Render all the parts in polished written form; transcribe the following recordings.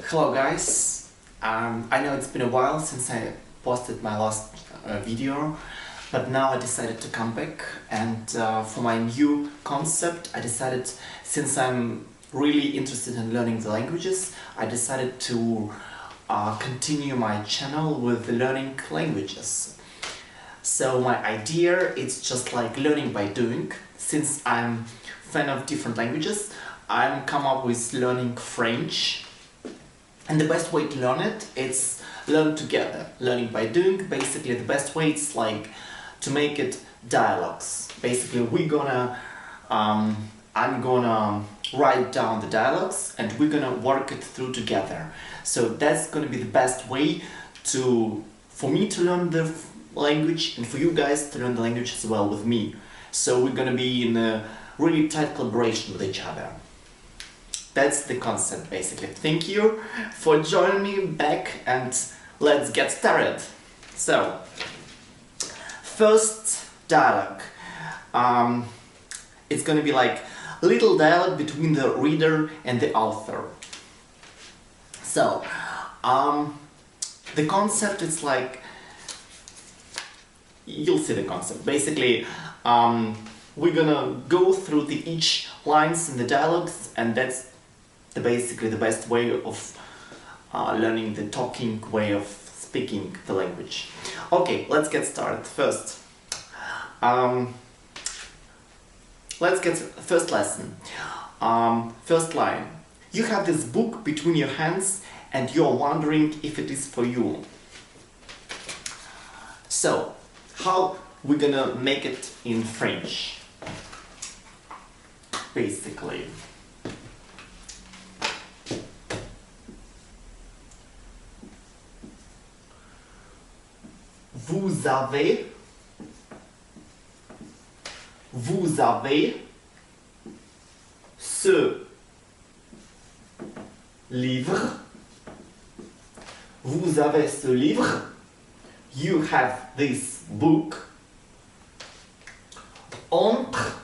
Hello guys, I know it's been a while since I posted my last video, but now I decided to come back, and for my new concept I decided, since I'm really interested in learning the languages, I decided to continue my channel with learning languages. So my idea is just like learning by doing. Since I'm fan of different languages, I'm come up with learning French. And the best way to learn it is learn together. Learning by doing, basically the best way is like to make it dialogues. Basically I'm gonna write down the dialogues and we're gonna work it through together. So that's gonna be the best way for me to learn the language and for you guys to learn the language as well with me. So we're gonna be in a really tight collaboration with each other. That's the concept basically. Thank you for joining me back and let's get started. So, first dialogue. It's gonna be like little dialogue between the reader and the author. So, the concept is like, you'll see the concept. Basically, we're gonna go through each lines in the dialogues, and that's basically the best way of learning the talking way of speaking the language. Okay, let's get started. First, let's get first lesson. First line. You have this book between your hands and you're wondering if it is for you. So, how we're gonna make it in French? Basically. Vous avez ce livre. Vous avez ce livre. You have this book. Entre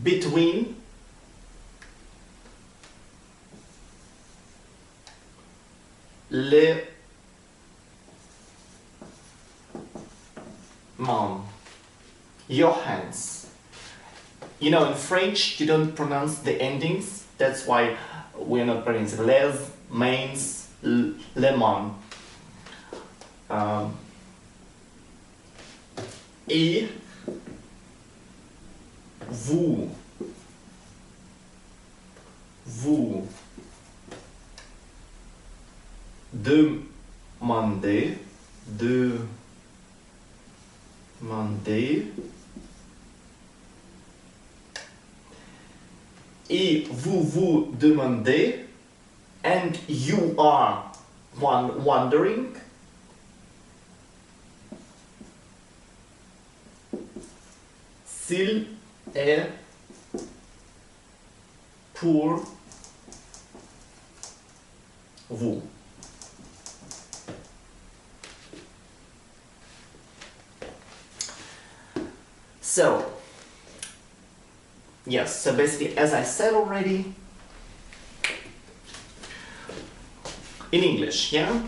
between les mains, your hands. You know, in French you don't pronounce the endings, that's why we're not pronouncing les mains, les mains. Et vous demandez et vous demandez, and you are wondering, s'il est pour vous. So, yes, so basically, as I said already, in English, yeah?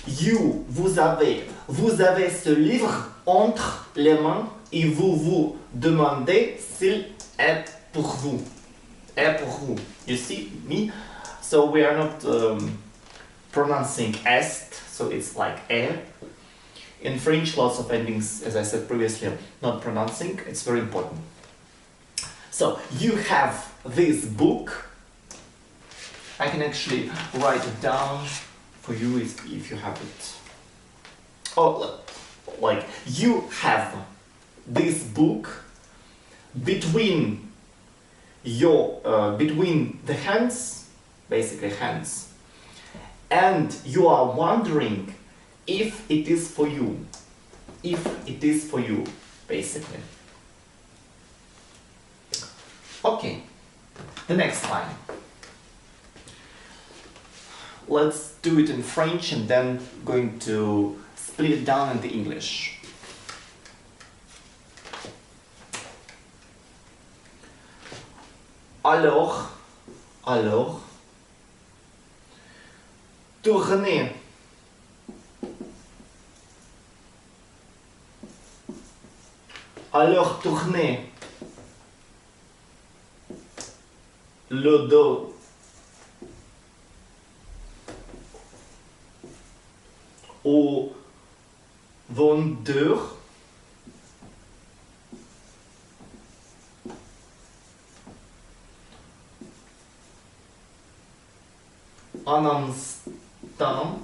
Vous avez ce livre entre les mains et vous demandez s'il est pour vous. Est pour vous. You see me? So we are not pronouncing est, so it's like est. In French, lots of endings, as I said previously, not pronouncing. It's very important. So, you have this book. I can actually write it down for you if you have it. Oh, like, you have this book between between the hands, basically hands, and you are wondering if it is for you. If it is for you, basically. Okay, the next line. Let's do it in French and then going to split it down into English. Alors, tournez. Alors, tournez le dos au vendeur. Un instant.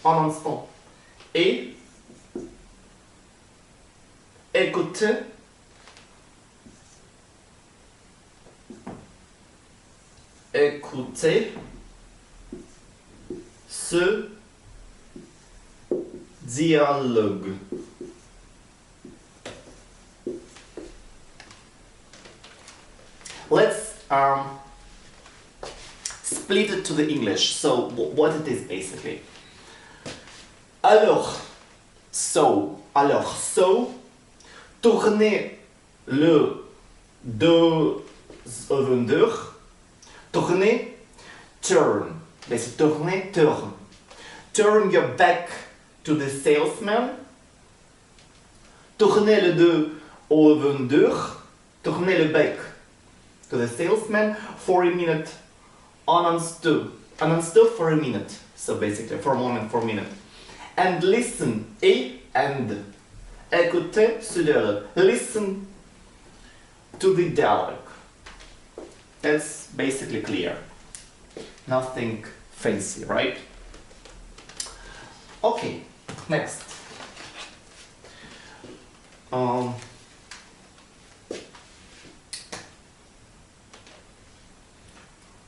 Un instant. Et écoutez ce dialogue. Let's split it to the English. So what it is basically. Alors, so, tournez le dos au vendeur. Tournez, turn. Basically, tournez, turn. Turn your back to the salesman. Tournez le dos au vendeur. Tournez le bec to the salesman for a minute. Uninstall for a minute. So basically, for a moment, for a minute. And listen. And. Écoutez ce dialogue. Listen to the dialogue. That's basically clear. Nothing fancy, right? Okay, next.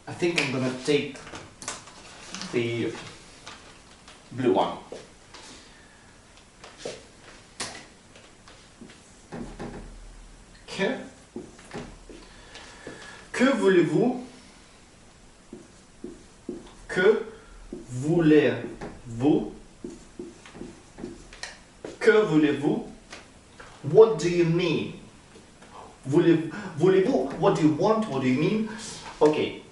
I think I'm gonna take the blue one. Okay. Que voulez-vous? Que voulez-vous? Que voulez-vous? What do you mean? Voulez-vous? What do you want? What do you mean? Okay.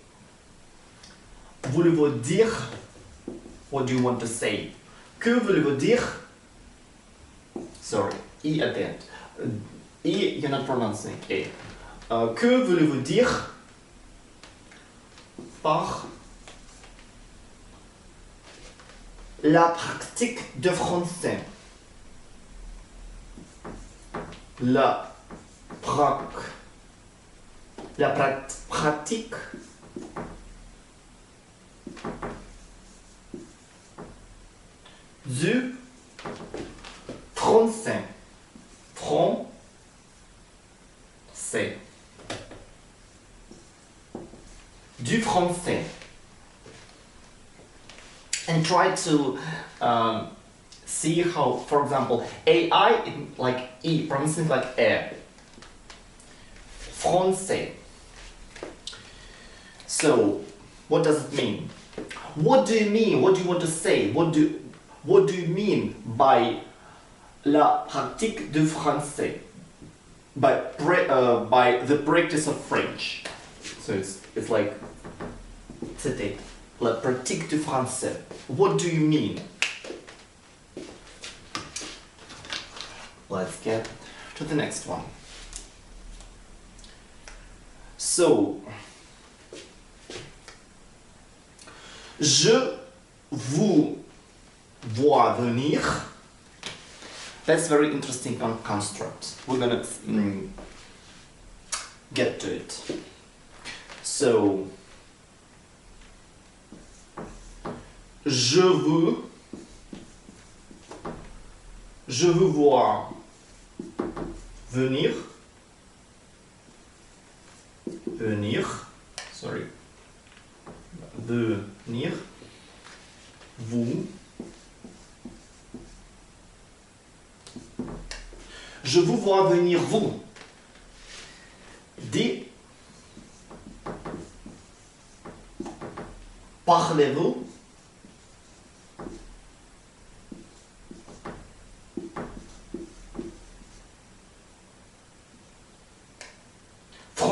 Voulez-vous dire? What do you want to say? Que voulez-vous dire? Sorry, I at the end. I, you're not pronouncing A. Que voulez-vous dire par la pratique de français? La pratique du français. Du français. And try to see how, for example, AI, like E, pronouncing like E. Français. So, what does it mean? What do you mean? What do you want to say? What do you mean by la pratique du français? By the practice of French. So it's like, c'était la pratique du français. What do you mean? Let's get to the next one. So, je vous vois venir. That's very interesting construct. We're gonna get to it. So, je vous vois venir. Sorry. Venir. Vous. Je vous vois venir, vous. Dis. Parlez-vous.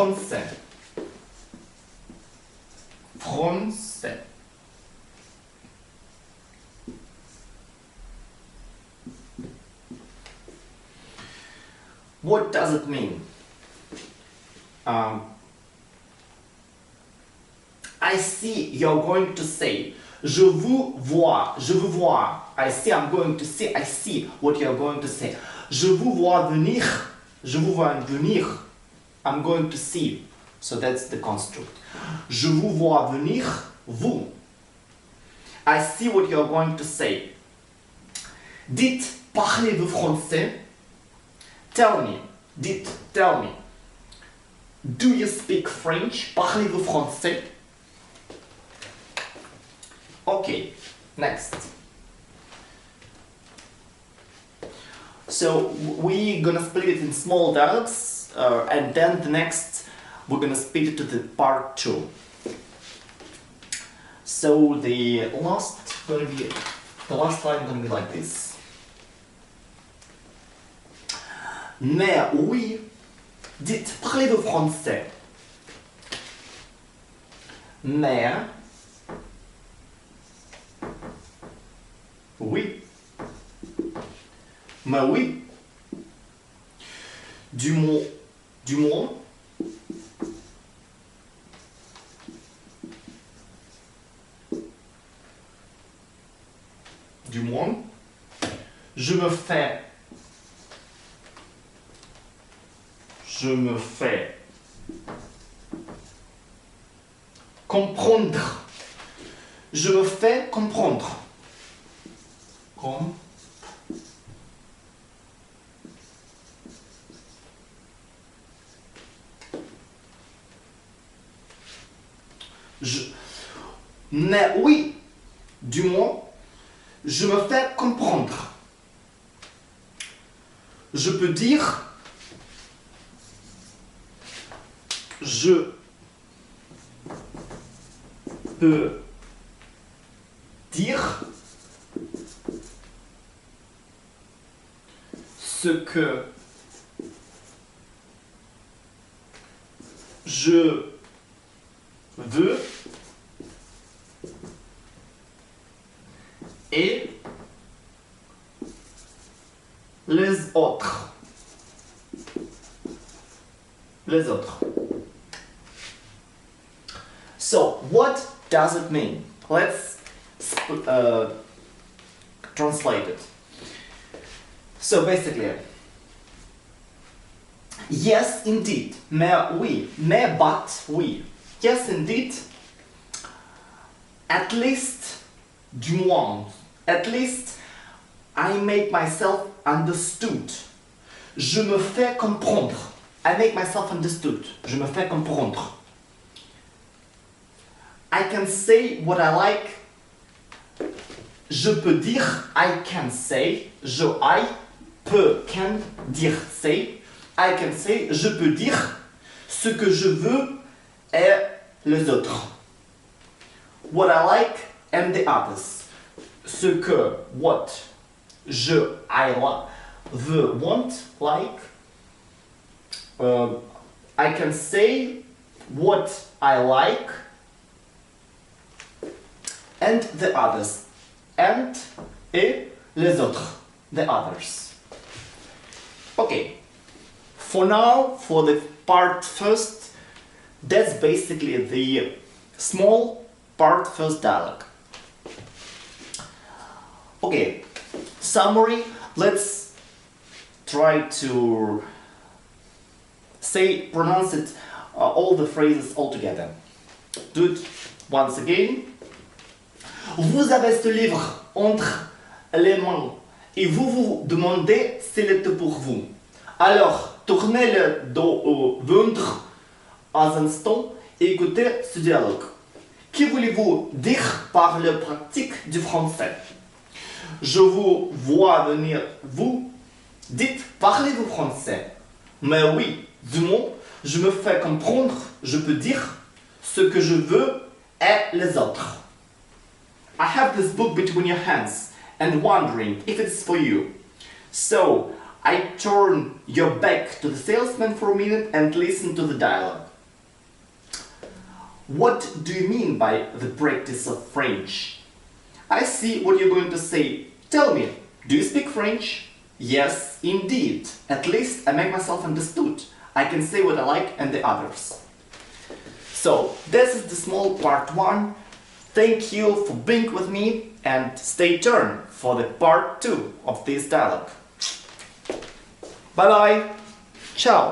Français. Français. What does it mean? I see you're going to say. Je vous vois. Je vous vois. I see I'm going to say. I see what you're going to say. Je vous vois venir. Je vous vois venir. I'm going to see. So that's the construct. Je vous vois venir. Vous. I see what you're going to say. Dites, parlez-vous français? Tell me. Dites, tell me. Do you speak French? Parlez-vous français? Okay, next. So we're gonna split it in small dialogues, and then the next we're gonna split it to the part 2. So the last line gonna be like this. Mais oui, dites, parlez-vous français? Mais oui. Mais oui. Du moins. Du moins. Du moins. Je me fais. Je me fais. Comprendre. Je me fais comprendre. Mais oui, du moins, je me fais comprendre. Je peux dire, je peux dire ce que je veux et les autres. Les autres. So, what does it mean? Let's translate it. So basically, yes, indeed. Mais oui. Mais but oui. Yes, indeed. At least, du moins. At least, I make myself understood. Je me fais comprendre. I make myself understood. Je me fais comprendre. I can say what I like. Je peux dire, I can say. I peux, can, dire, say. I can say, je peux dire ce que je veux et les autres. What I like and the others. Ce que, what, je, I veux, want, like. I can say what I like and the others. And, et les autres. The others. Okay. For now, for the part first, that's basically the small part first dialogue. Okay, summary, let's try to pronounce it, all the phrases all together. Do it once again. Vous avez ce livre entre les mains et vous vous demandez s'il est pour vous. Alors, tournez le dos au ventre un instant et écoutez ce dialogue. Que voulez-vous dire par la pratique du français? Je vous vois venir, vous dites, parlez-vous français? Mais oui, du moins, je me fais comprendre, je peux dire ce que je veux et les autres. I have this book between your hands and wondering if it's for you. So, I turn your back to the salesman for a minute and listen to the dialogue. What do you mean by the practice of French? I see what you're going to say. Tell me, do you speak French? Yes, indeed. At least I make myself understood. I can say what I like and the others. So, this is the small part 1. Thank you for being with me and stay tuned for the part 2 of this dialogue. Bye bye. Ciao.